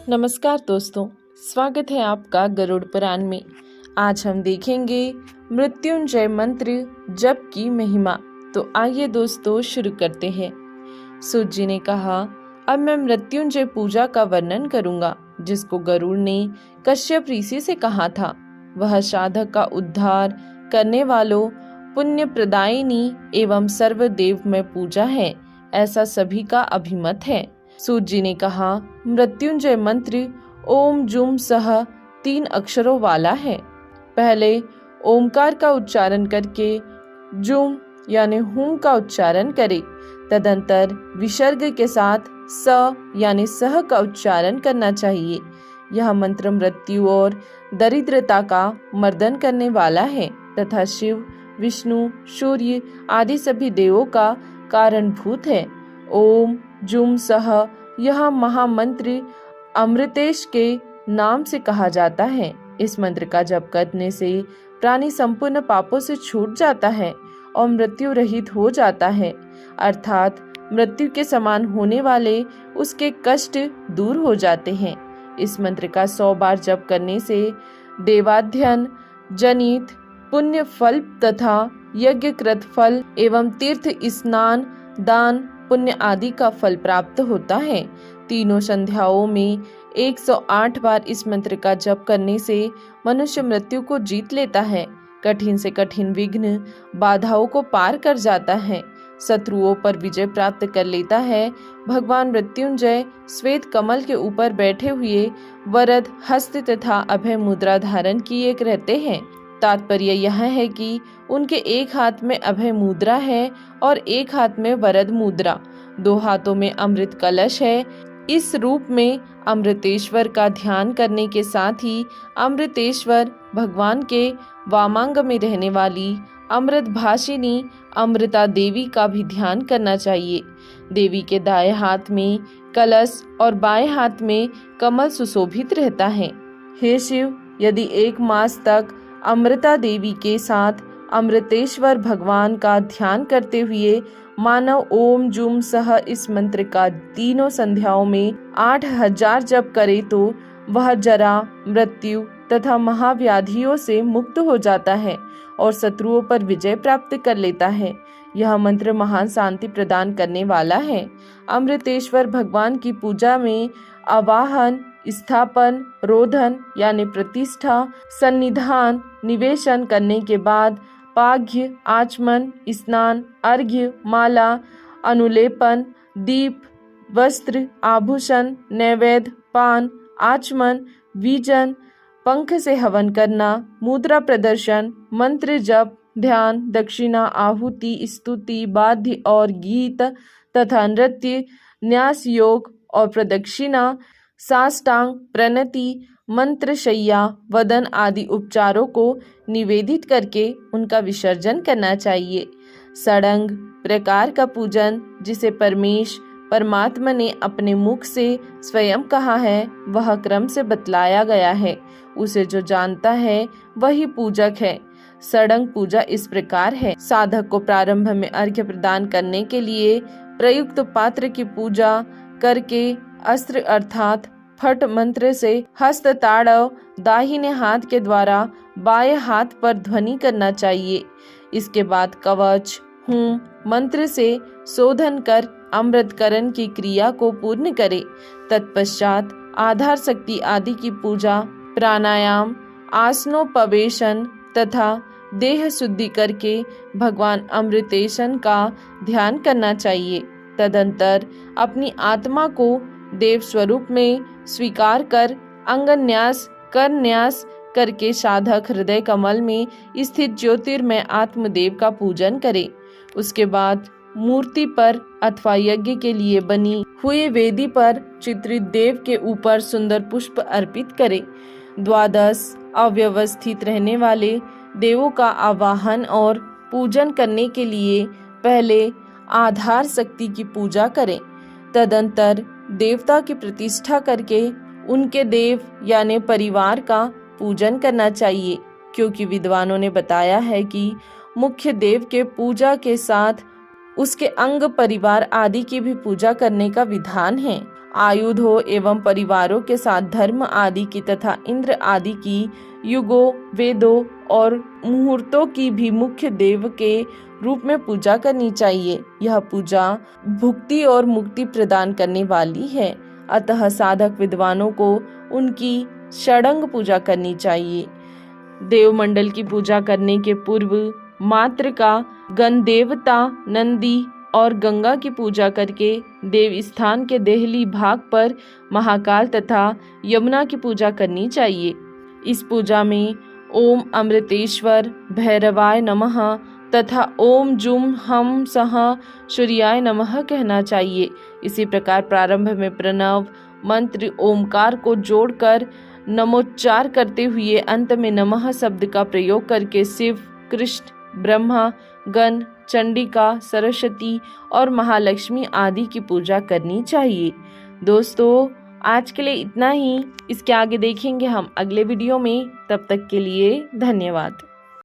नमस्कार दोस्तों, स्वागत है आपका गरुड़ पुराण में। आज हम देखेंगे मृत्युंजय मंत्र जप की महिमा। तो आइए दोस्तों शुरू करते हैं। सूत जी ने कहा, अब मैं मृत्युंजय पूजा का वर्णन करूंगा जिसको गरुड़ ने कश्यप ऋषि से कहा था। वह साधक का उद्धार करने वालों, पुण्य प्रदायिनी एवं सर्वदेवमय पूजा है, ऐसा सभी का अभिमत है। सूत जी ने कहा, मृत्युंजय मंत्र ओम जुम सह 3 अक्षरों वाला है। पहले ओमकार का उच्चारण करके जुम यानी हुम का उच्चारण करे। तदंतर विसर्ग के साथ स यानी सह का उच्चारण करना चाहिए। यह मंत्र मृत्यु और दरिद्रता का मर्दन करने वाला है तथा शिव, विष्णु, सूर्य आदि सभी देवों का कारणभूत है। ओम जुम सह यह महामंत्र अमृतेश के नाम से कहा जाता है। इस मंत्र का जप करने से प्राणी संपूर्ण पापों से छूट जाता है और मृत्यु रहित हो जाता है, अर्थात मृत्यु के समान होने वाले उसके कष्ट दूर हो जाते हैं। इस मंत्र का 100 बार जप करने से देवाध्ययन जनित पुण्य फल तथा यज्ञकृत फल एवं तीर्थ स्नान, दान, पुण्य आदि का फल प्राप्त होता है। तीनों संध्याओं में 108 बार इस मंत्र का जप करने से मनुष्य मृत्यु को जीत लेता है, कठिन से कठिन विघ्न बाधाओं को पार कर जाता है, शत्रुओं पर विजय प्राप्त कर लेता है। भगवान मृत्युंजय श्वेत कमल के ऊपर बैठे हुए वरद हस्त तथा अभय मुद्रा धारण किए रहते हैं। तात्पर्य यह है कि उनके एक हाथ में अभय मुद्रा है और एक हाथ में वरद मुद्रा, 2 हाथों में अमृत कलश है। इस रूप में अमृतेश्वर का ध्यान करने के साथ ही अमृतेश्वर भगवान के वामांग में रहने वाली अमृत भाषिनी अमृता देवी का भी ध्यान करना चाहिए। देवी के दाएं हाथ में कलश और बाएं हाथ में कमल सुशोभित रहता है। हे शिव, यदि 1 मास तक अमृता देवी के साथ अमृतेश्वर भगवान का ध्यान करते हुए मानव ओम जुम सह इस मंत्र का तीनों संध्याओं में 8000 जप करे तो वह जरा, मृत्यु तथा महाव्याधियों से मुक्त हो जाता है और शत्रुओं पर विजय प्राप्त कर लेता है। यह मंत्र महान शांति प्रदान करने वाला है। अमृतेश्वर भगवान की पूजा में आवाहन, स्थापन, रोधन यानी प्रतिष्ठा, सन्निधान, निवेशन करने के बाद पाघ्य, आचमन, स्नान, अर्घ्य, माला, अनुलेपन, दीप, वस्त्र, आभूषण, नैवेद्य, पान, आचमन, बीजन, पंख से हवन करना, मुद्रा प्रदर्शन, मंत्र जप, ध्यान, दक्षिणा, आहुति, स्तुति, वाद्य और गीत तथा नृत्य, न्यास योग और प्रदक्षिणा, साष्टांग प्रणति, मंत्रशैया, वदन आदि उपचारों को निवेदित करके उनका विसर्जन करना चाहिए। षडंग प्रकार का पूजन, जिसे परमात्मा ने अपने मुख से स्वयं कहा है, वह क्रम से बतलाया गया है। उसे जो जानता है वही पूजक है। षडंग पूजा इस प्रकार है। साधक को प्रारंभ में अर्घ्य प्रदान करने के लिए प्रयुक्त पात्र की पूजा करके अस्त्र अर्थात फट मंत्र से हस्त ताड़व दाहिने हाथ के द्वारा बाएं हाथ पर ध्वनि करना चाहिए। इसके बाद कवच हुम मंत्र से शोधन कर अमृतकरण की क्रिया को पूर्ण करे। तत्पश्चात आधार शक्ति आदि की पूजा, प्राणायाम, आसनोपवेशन तथा देह शुद्धि करके भगवान अमृतेशन का ध्यान करना चाहिए। तदंतर अपनी आत्मा को देव स्वरूप में स्वीकार कर अंगन्यास कर न्यास करके साधक हृदय कमल में स्थित ज्योतिर्मय आत्मदेव का पूजन करे। उसके बाद मूर्ति पर अथवा यज्ञ के लिए बनी हुई वेदी पर चित्रित देव के ऊपर सुंदर पुष्प अर्पित करे। 12 अव्यवस्थित रहने वाले देवों का आवाहन और पूजन करने के लिए पहले आधार शक्ति की पूजा करें। तदंतर देवता की प्रतिष्ठा करके उनके देव यानी परिवार का पूजन करना चाहिए, क्योंकि विद्वानों ने बताया है कि मुख्य देव के पूजा के साथ उसके अंग, परिवार आदि की भी पूजा करने का विधान है। आयुधों एवं परिवारों के साथ धर्म आदि की तथा इंद्र आदि की युगों, वेदों और मुहूर्तों की भी मुख्य देव के रूप में पूजा करनी चाहिए। यह पूजा भुक्ति और मुक्ति प्रदान करने वाली है। अतः साधक विद्वानों को उनकी षडंग पूजा करनी चाहिए। देवमंडल की पूजा करने के पूर्व मातृका, गण देवता, नंदी और गंगा की पूजा करके देव स्थान के देहली भाग पर महाकाल तथा यमुना की पूजा करनी चाहिए। इस पूजा में ओम अमृतेश्वर भैरवाय नमः तथा ओम जुम हम सह सूर्याय नमः कहना चाहिए। इसी प्रकार प्रारंभ में प्रणव मंत्र ओमकार को जोड़कर नमोच्चार करते हुए अंत में नमः शब्द का प्रयोग करके शिव, कृष्ण, ब्रह्मा, गण, चंडिका, सरस्वती और महालक्ष्मी आदि की पूजा करनी चाहिए। दोस्तों, आज के लिए इतना ही। इसके आगे देखेंगे हम अगले वीडियो में। तब तक के लिए धन्यवाद।